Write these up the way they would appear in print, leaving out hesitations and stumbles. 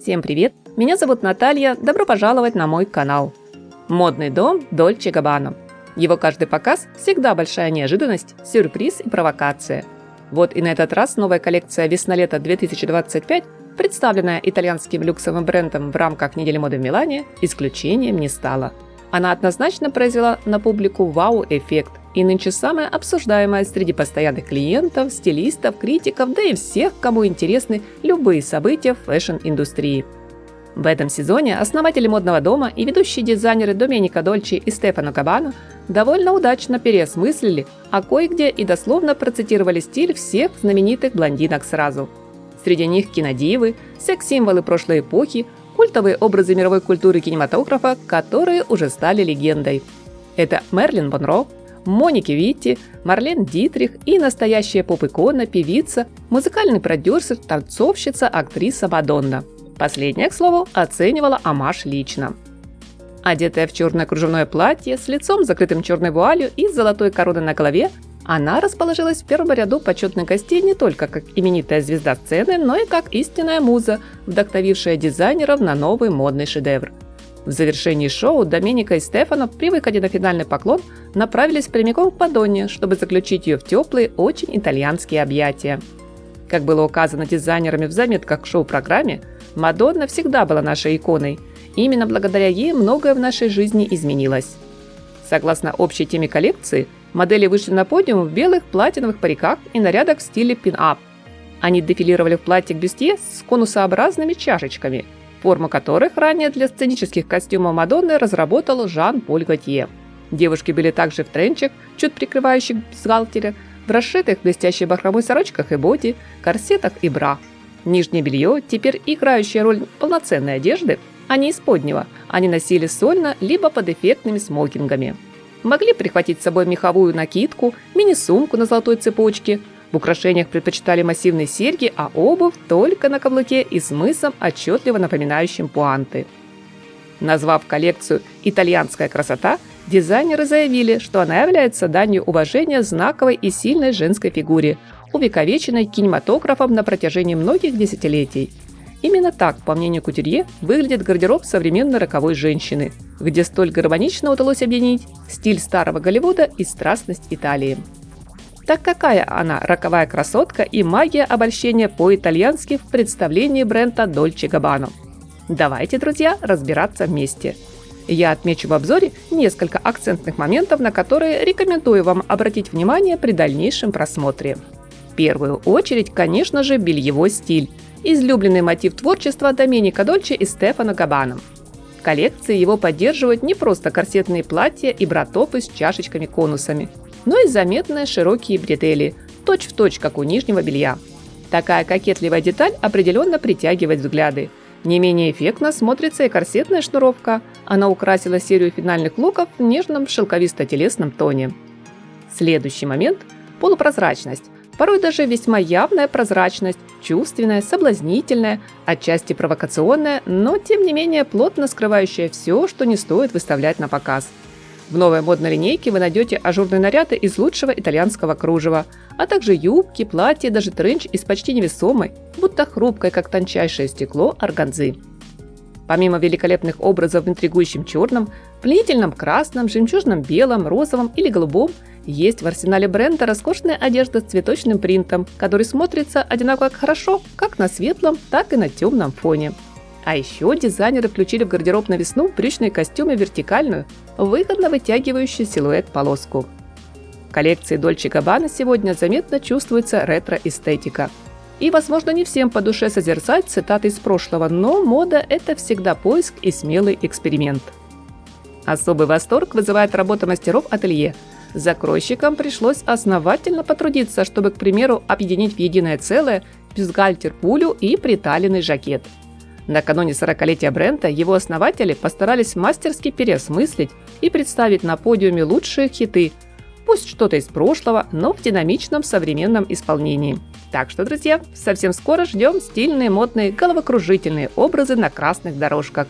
Всем привет! Меня зовут Наталья, добро пожаловать на мой канал. Модный дом Dolce & Gabbana. Его каждый показ всегда большая неожиданность, сюрприз и провокация. Вот и на этот раз новая коллекция весна-лето 2025, представленная итальянским люксовым брендом в рамках недели моды в Милане, исключением не стала. Она однозначно произвела на публику вау-эффект и нынче самая обсуждаемая среди постоянных клиентов, стилистов, критиков, да и всех, кому интересны любые события в фэшн-индустрии. В этом сезоне основатели модного дома и ведущие дизайнеры Доменико Дольче и Стефано Габбано довольно удачно переосмыслили, а кое-где и дословно процитировали стиль всех знаменитых блондинок сразу. Среди них кинодивы, секс-символы прошлой эпохи, культовые образы мировой культуры и кинематографа, которые уже стали легендой. Это Мэрилин Монро, Моники Витти, Марлен Дитрих и настоящая поп-икона, певица, музыкальный продюсер, танцовщица, актриса Мадонна. Последняя, к слову, оценивала оммаж лично. Одетая в черное кружевное платье, с лицом закрытым черной вуалью и с золотой короной на голове, она расположилась в первом ряду почетных гостей не только как именитая звезда сцены, но и как истинная муза, вдохновившая дизайнеров на новый модный шедевр. В завершении шоу Доменико и Стефано при выходе на финальный поклон направились прямиком к Мадонне, чтобы заключить ее в теплые, очень итальянские объятия. Как было указано дизайнерами в заметках к шоу-программе, Мадонна всегда была нашей иконой. И именно благодаря ей многое в нашей жизни изменилось. Согласно общей теме коллекции, модели вышли на подиум в белых платиновых париках и нарядах в стиле пин-ап. Они дефилировали в платье бюстье с конусообразными чашечками, форму которых ранее для сценических костюмов Мадонны разработал Жан-Поль Готье. Девушки были также в тренчах, чуть прикрывающих бюстгальтеры, в расшитых блестящей бахромой сорочках и боди, корсетах и бра. Нижнее белье, теперь играющее роль полноценной одежды, а не исподнего, они носили сольно либо под эффектными смокингами. Могли прихватить с собой меховую накидку, мини-сумку на золотой цепочке. В украшениях предпочитали массивные серьги, а обувь только на каблуке и с мысом, отчетливо напоминающим пуанты. Назвав коллекцию «Итальянская красота», дизайнеры заявили, что она является данью уважения знаковой и сильной женской фигуре, увековеченной кинематографом на протяжении многих десятилетий. Именно так, по мнению кутюрье, выглядит гардероб современной роковой женщины, где столь гармонично удалось объединить стиль старого Голливуда и страстность Италии. Так какая она, роковая красотка и магия обольщения по-итальянски в представлении бренда Dolce & Gabbana? Давайте, друзья, разбираться вместе. Я отмечу в обзоре несколько акцентных моментов, на которые рекомендую вам обратить внимание при дальнейшем просмотре. В первую очередь, конечно же, бельевой стиль. Излюбленный мотив творчества Доменико Дольче и Стефано Габбано. В коллекции его поддерживают не просто корсетные платья и бра-топы с чашечками-конусами, но и заметные широкие бретели, точь-в-точь, как у нижнего белья. Такая кокетливая деталь определенно притягивает взгляды. Не менее эффектно смотрится и корсетная шнуровка. Она украсила серию финальных луков в нежном шелковисто-телесном тоне. Следующий момент – полупрозрачность. Порой даже весьма явная прозрачность, чувственная, соблазнительная, отчасти провокационная, но тем не менее плотно скрывающая все, что не стоит выставлять на показ. В новой модной линейке вы найдете ажурные наряды из лучшего итальянского кружева, а также юбки, платья, даже тренч из почти невесомой, будто хрупкой, как тончайшее стекло, органзы. Помимо великолепных образов в интригующем черном, пленительном красном, жемчужном белом, розовом или голубом, есть в арсенале бренда роскошная одежда с цветочным принтом, который смотрится одинаково хорошо как на светлом, так и на темном фоне. А еще дизайнеры включили в гардероб на весну брючные костюмы вертикальную, выгодно вытягивающую силуэт полоску. В коллекции Dolce & Gabbana сегодня заметно чувствуется ретро-эстетика. И, возможно, не всем по душе созерцать цитаты из прошлого, но мода – это всегда поиск и смелый эксперимент. Особый восторг вызывает работа мастеров ателье. Закройщикам пришлось основательно потрудиться, чтобы, к примеру, объединить в единое целое бюстгальтер, пулю и приталенный жакет. Накануне 40-летия бренда его основатели постарались мастерски переосмыслить и представить на подиуме лучшие хиты, пусть что-то из прошлого, но в динамичном современном исполнении. Так что, друзья, совсем скоро ждем стильные, модные, головокружительные образы на красных дорожках.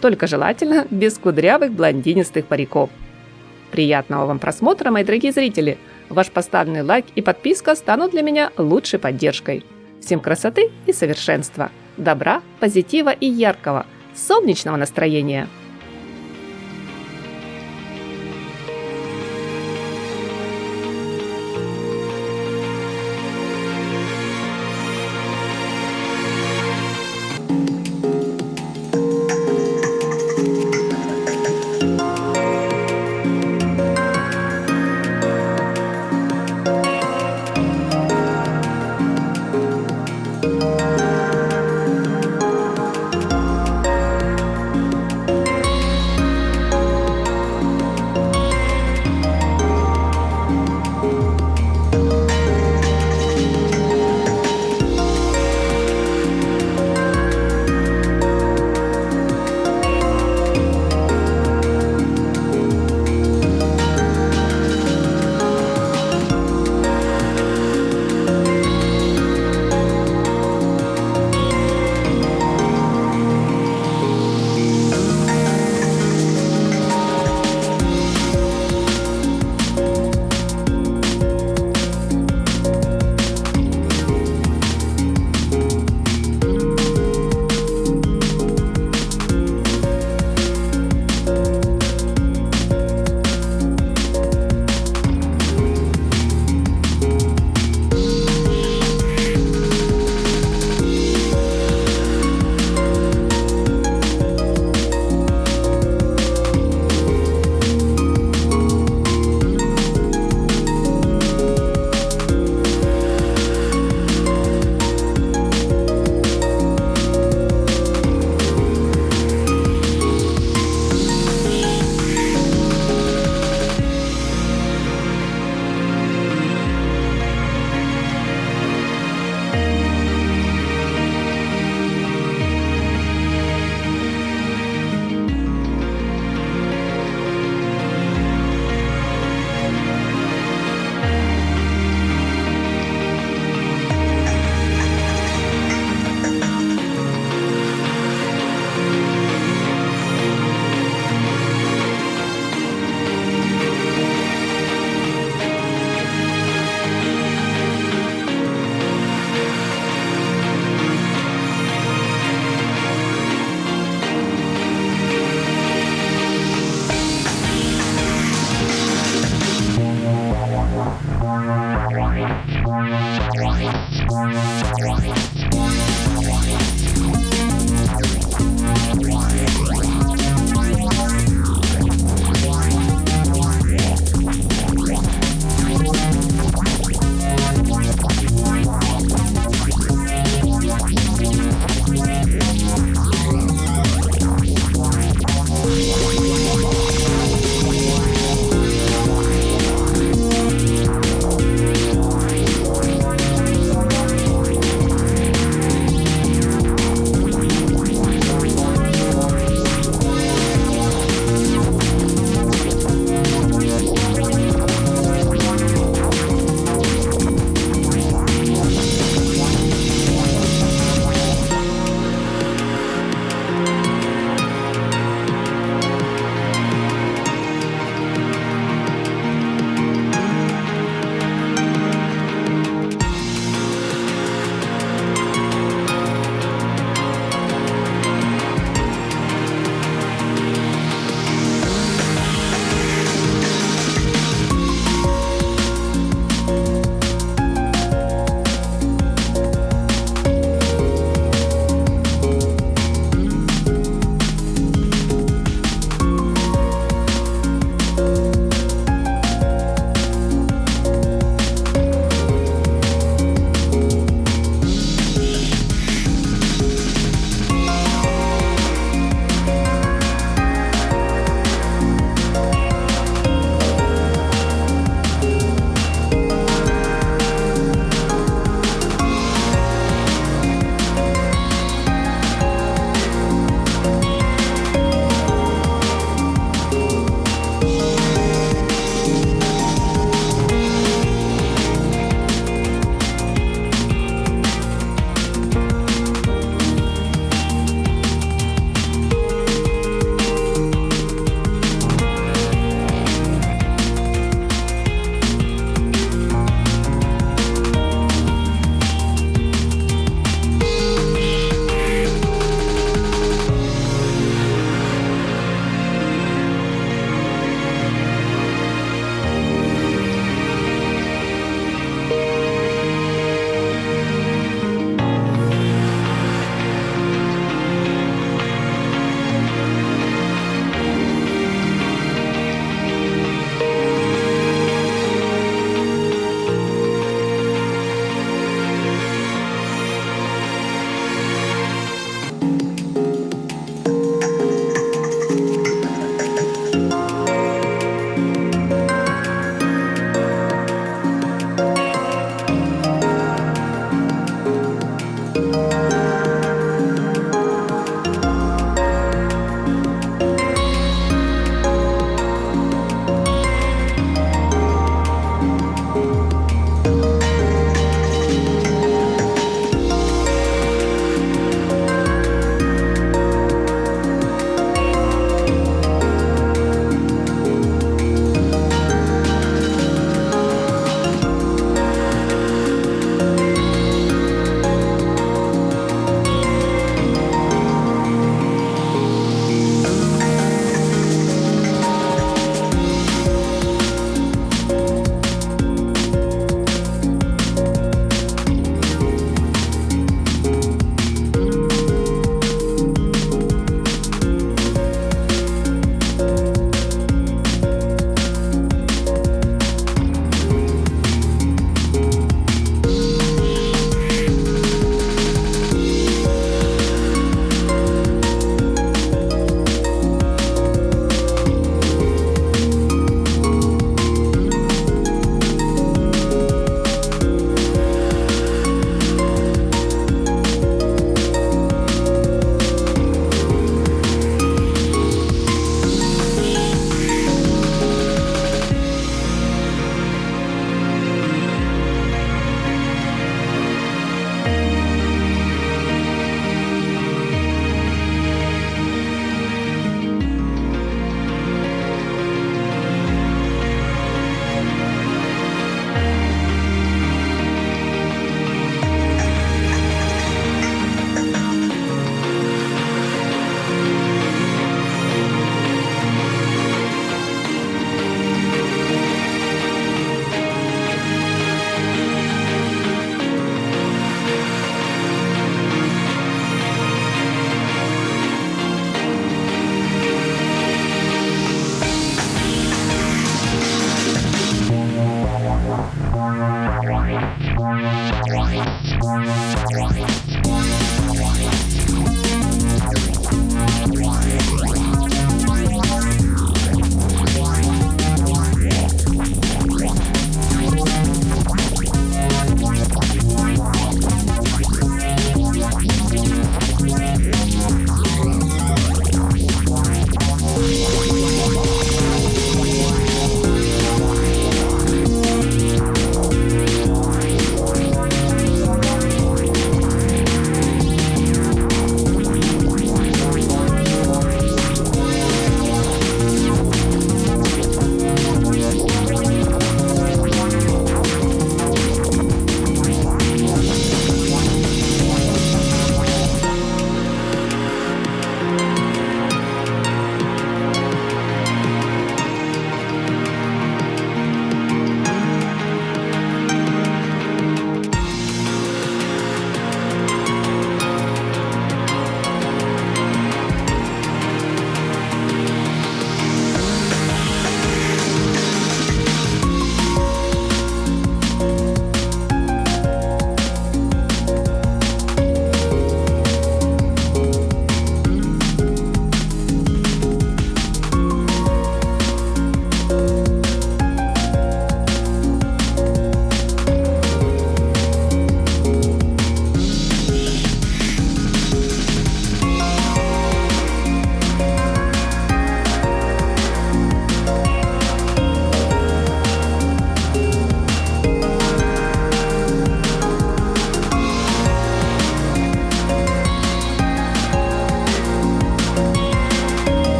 Только желательно без кудрявых блондинистых париков. Приятного вам просмотра, мои дорогие зрители! Ваш поставленный лайк и подписка станут для меня лучшей поддержкой. Всем красоты и совершенства! добра, позитива и яркого, солнечного настроения.